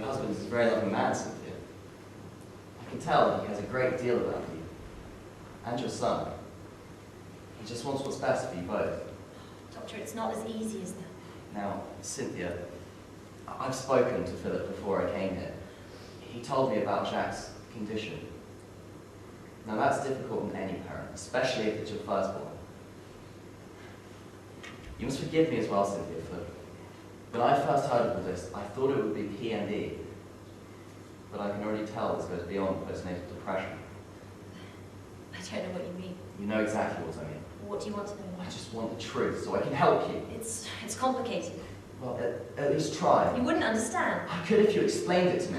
Your husband is a very loving man, Cynthia. I can tell that he has a great deal about you. And your son. He just wants what's best for you both. Doctor, it's not as easy as that. Now, Cynthia, I've spoken to Philip before I came here. He told me about Jack's condition. Now that's difficult in any parent, especially if it's your firstborn. You must forgive me as well, Cynthia, for when I first heard of all this, I thought it would be PMD. But I can already tell this goes beyond postnatal depression. I don't know what you mean. You know exactly what I mean. What do you want to know? I just want the truth so I can help you. It's complicated. Well, at least try. You wouldn't understand. I could if you explained it to me.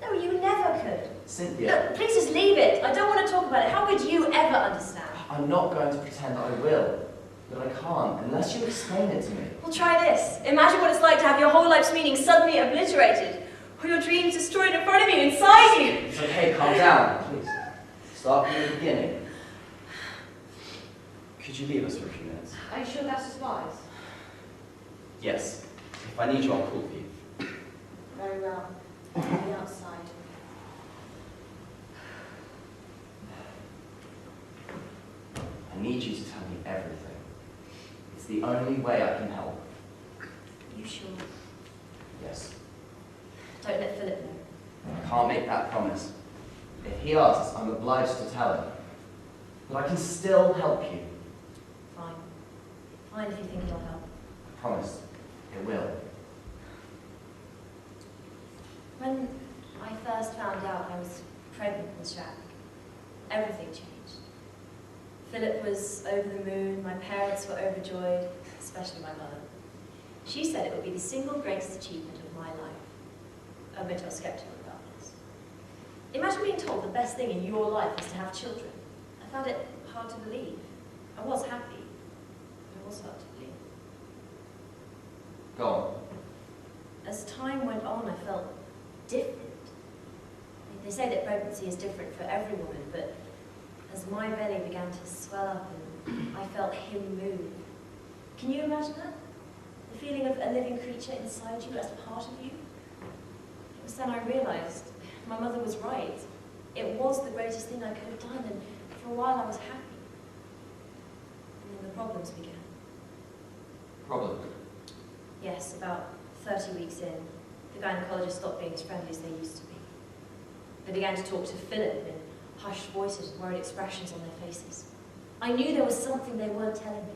No, you never could. Cynthia. Look, please just leave it. I don't want to talk about it. How could you ever understand? I'm not going to pretend that I will. But I can't unless you explain it to me. Well, try this. Imagine what it's like to have your whole life's meaning suddenly obliterated. Or your dreams destroyed in front of you, inside you. It's okay, calm down, please. Start from the beginning. Could you leave us for a few minutes? Are you sure that's wise? Yes. If I need you, I'll call for you. Very well. I'll be outside. I need you to tell me everything. It's the only way I can help. You sure? Yes. Don't let Philip know. I can't make that promise. If he asks, I'm obliged to tell him. But I can still help you. Fine. Fine if you think it'll help. I promise. It will. When I first found out I was pregnant with Jack, everything changed. Philip was over the moon, my parents were overjoyed, especially my mother. She said it would be the single greatest achievement of my life. I admit I was skeptical about this. Imagine being told the best thing in your life is to have children. I found it hard to believe. I was happy, but it was hard to believe. Go on. As time went on, I felt different. They say that pregnancy is different for every woman, but as my belly began to swell up and I felt him move. Can you imagine that? The feeling of a living creature inside you as part of you? It was then I realized my mother was right. It was the greatest thing I could have done, and for a while I was happy. And then the problems began. Problem? Yes, about 30 weeks in, the gynecologists stopped being as friendly as they used to be. They began to talk to Philip in hushed voices and worried expressions on their faces. I knew there was something they weren't telling me.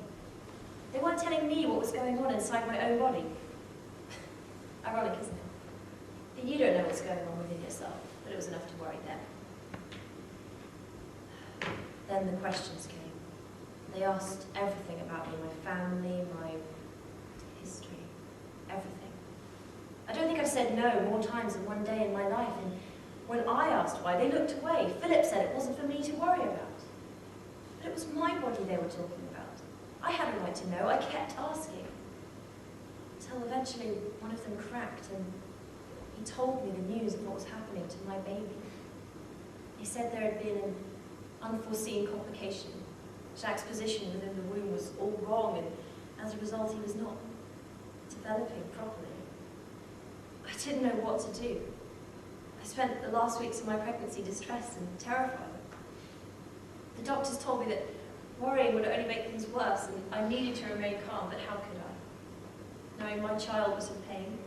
They weren't telling me what was going on inside my own body. Ironic, isn't it? You don't know what's going on within yourself, but it was enough to worry them. Then the questions came. They asked everything about me, my family, my history, everything. I don't think I've said no more times than one day in my life, and when I asked why, they looked away. Philip said it wasn't for me to worry about. But it was my body they were talking about. I had a right to know. I kept asking. Until eventually one of them cracked and he told me the news of what was happening to my baby. He said there had been an unforeseen complication. Jack's position within the womb was all wrong, and as a result he was not developing properly. I didn't know what to do. I spent the last weeks of my pregnancy distressed and terrified. The doctors told me that worrying would only make things worse, and I needed to remain calm, but how could I? Knowing my child was in pain,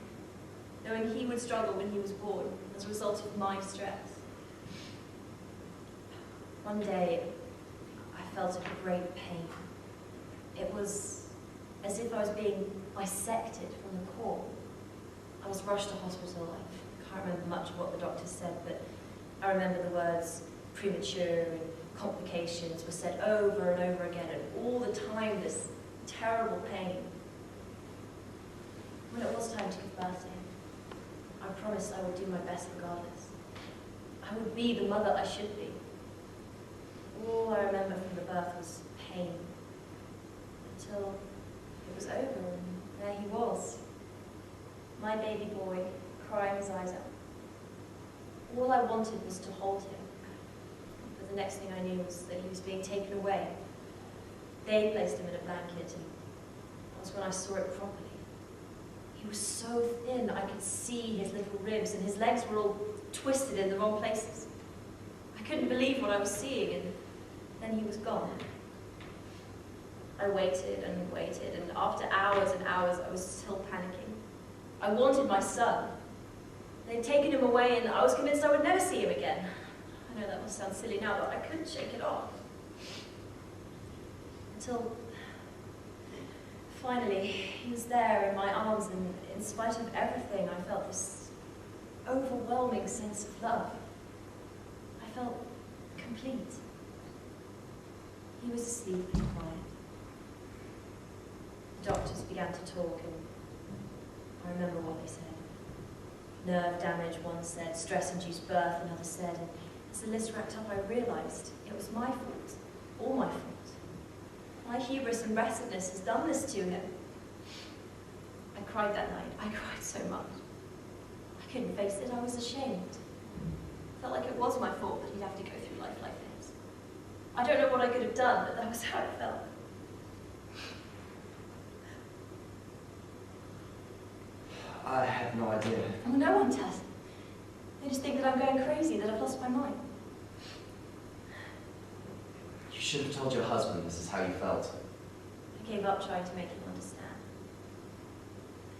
knowing he would struggle when he was born as a result of my stress. One day, I felt a great pain. It was as if I was being bisected from the core. I was rushed to hospital. I can't remember much of what the doctors said, but I remember the words premature and complications were said over and over again, and all the time this terrible pain. When it was time to give birth to him, I promised I would do my best regardless. I would be the mother I should be. All I remember from the birth was pain, until it was over and there he was, my baby boy, crying his eyes out. All I wanted was to hold him, but the next thing I knew was that he was being taken away. They placed him in a blanket, and that was when I saw it properly. He He was so thin, I could see his little ribs, and his legs were all twisted in the wrong places. I couldn't believe what I was seeing, and then he was gone. I waited and waited, and after hours and hours, I was still panicking. I wanted my son. They'd taken him away, and I was convinced I would never see him again. I know that must sound silly now, but I couldn't shake it off. Until finally, he was there in my arms, and in spite of everything, I felt this overwhelming sense of love. I felt complete. He was asleep and quiet. The doctors began to talk, and I remember what they said. Nerve damage, one said. Stress-induced birth, another said. And as the list racked up, I realized it was my fault. All my fault. My hubris and restlessness has done this to him. I cried that night. I cried so much. I couldn't face it. I was ashamed. I felt like it was my fault that he'd have to go through life like this. I don't know what I could have done, but that was how it felt. I have no idea. Well, no one does. They just think that I'm going crazy, that I've lost my mind. You should have told your husband this is how you felt. I gave up trying to make him understand.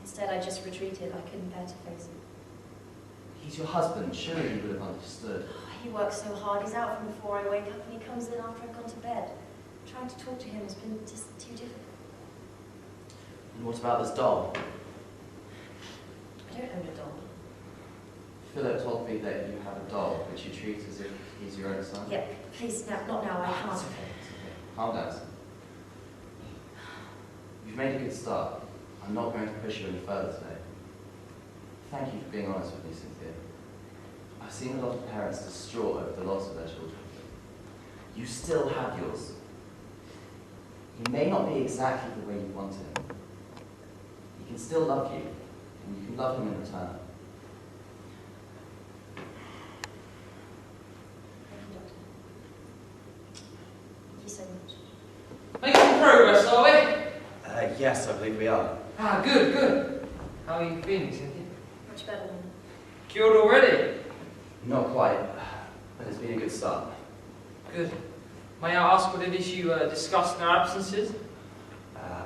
Instead, I just retreated. I couldn't bear to face him. He's your husband. Surely he would have understood. He works so hard. He's out from before I wake up, and he comes in after I've gone to bed. Trying to talk to him has been just too difficult. And what about this doll? I don't own a doll. Philip told me that you have a doll, which you treat as if he's your own son. Yeah, please, no, not now. I can't. It's okay, it's okay. Calm down, son. You've made a good start. I'm not going to push you any further today. Thank you for being honest with me, Cynthia. I've seen a lot of parents distraught over the loss of their children. You still have yours. He may not be exactly the way you want him. He can still love you, and you can love him in return. Thank you, Doctor. Thank you so much. Making progress, are we? Yes, I believe we are. Ah, good, good. How are you feeling, Cynthia? Much better than Cured already? Not quite, but it's been a good start. Good. May I ask what it is you discussed in our absences?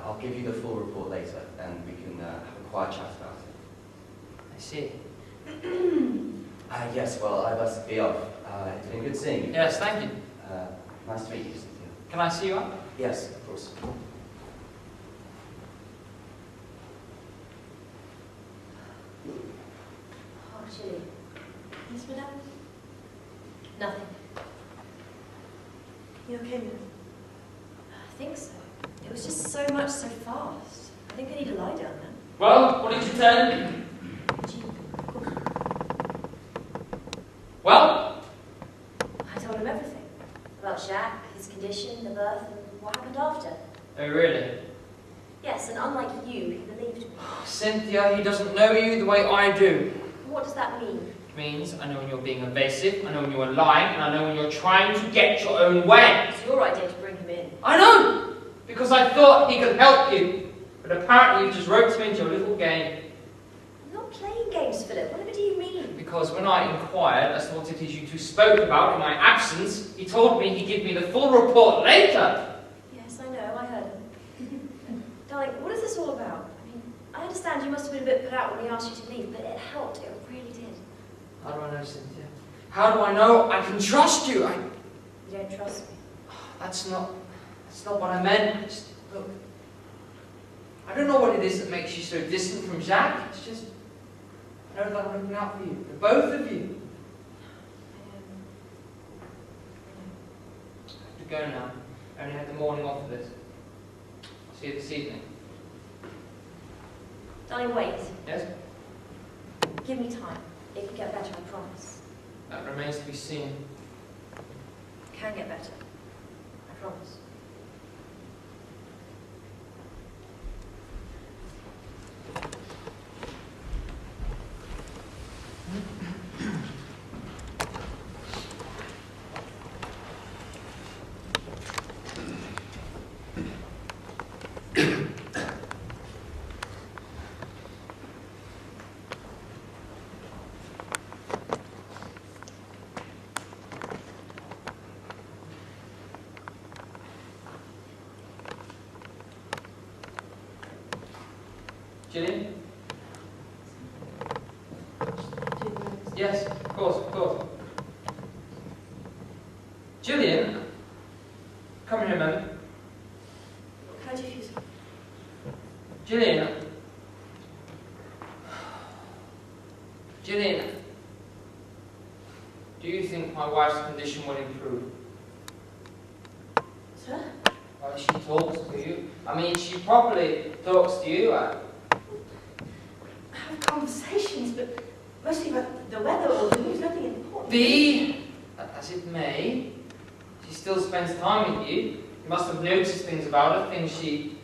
I'll give you the full report later, and we can have a quiet chat about it. I see. Yes, well, I must be off. It's been good seeing you. Yes, thank you. Nice to meet you, Cynthia. Can I see you up? Yes, of course. Oh, chilly. Yes, madame? Nothing. You okay, Mina? I think so. It was just so much so fast. I think I need to lie down now. Well, what did you tell him? Gee, Well? I told him everything. About Jacques, his condition, the birth, and what happened after. Oh, really? Yes, and unlike you, he believed me. Cynthia, he doesn't know you the way I do. What does that mean? It means I know when you're being evasive, I know when you're lying, and I know when you're trying to get your own way. It's your idea to bring him in. I know! Because I thought he could help you. But apparently you just roped him into your little game. I'm not playing games, Philip. Whatever do you mean? Because when I inquired as to what it is you two spoke about in my absence, he told me he'd give me the full report later. Yes, I know. I heard him. Darling, what is this all about? I mean, I understand you must have been a bit put out when we asked you to leave, but it helped. It really did. How do I know, Cynthia? How do I know I can trust you? You don't trust me. That's not what I meant. Look, I don't know what it is that makes you so distant from Jacques. It's just, I know that I'm looking out for you, for both of you. I have to go now. I only had the morning off of this. I'll see you this evening. Darling, wait. Yes? Give me time. It can get better, I promise. That remains to be seen. It can get better. I promise. Gillian? Do those. Yes, of course, of course. Gillian? Come here a moment. Can I diffuse? Gillian? Gillian? Do you think my wife's condition will improve? Sir? Well, she talks to you. I mean, she properly talks to you. I have conversations, but mostly about the weather or the news, nothing important. Be as it may, she still spends time with you. You must have noticed things about her, things she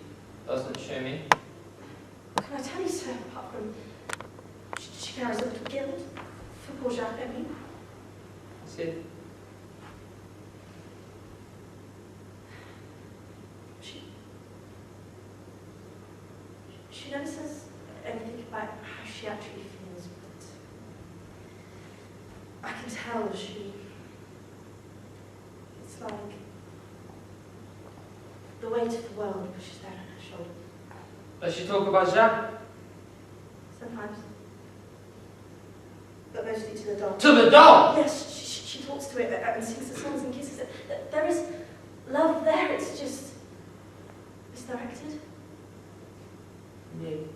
doesn't show me. What can I tell you, sir, apart from she carries a little guild for poor Jacques, I mean? That's it. She never says anything about how she actually feels, but I can tell it's like the weight of the world pushes down on her shoulder. Does she talk about Jacques? Sometimes. But mostly to the dog. To the dog! Yes, she talks to it and sings the songs and kisses it. There is love there, it's just misdirected. Indeed.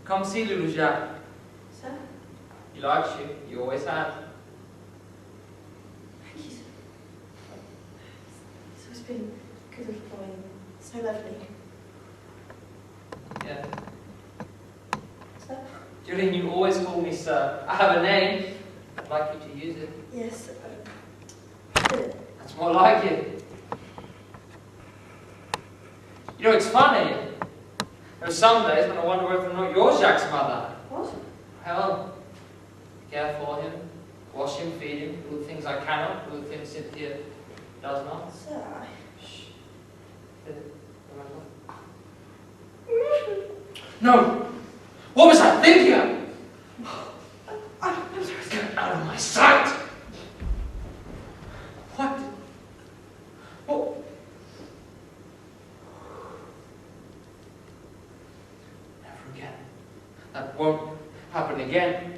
Come see little Jacques. Sir? He likes you. You always have. Thank you, sir. He's always been a good little boy and so lovely. Yeah. Sir? Julian, you always call me sir. I have a name. I'd like you to use it. Yes, That's more like it. You know, it's funny. There are some days when I wonder whether or not you're Jacques' mother. What? Well, care for him, wash him, feed him, do the things I cannot, do the things Cynthia does not. Sir, Shh. No! What was I thinking of? I'm sorry, sir. Get out of my sight! What? What? Never again. That won't happen again.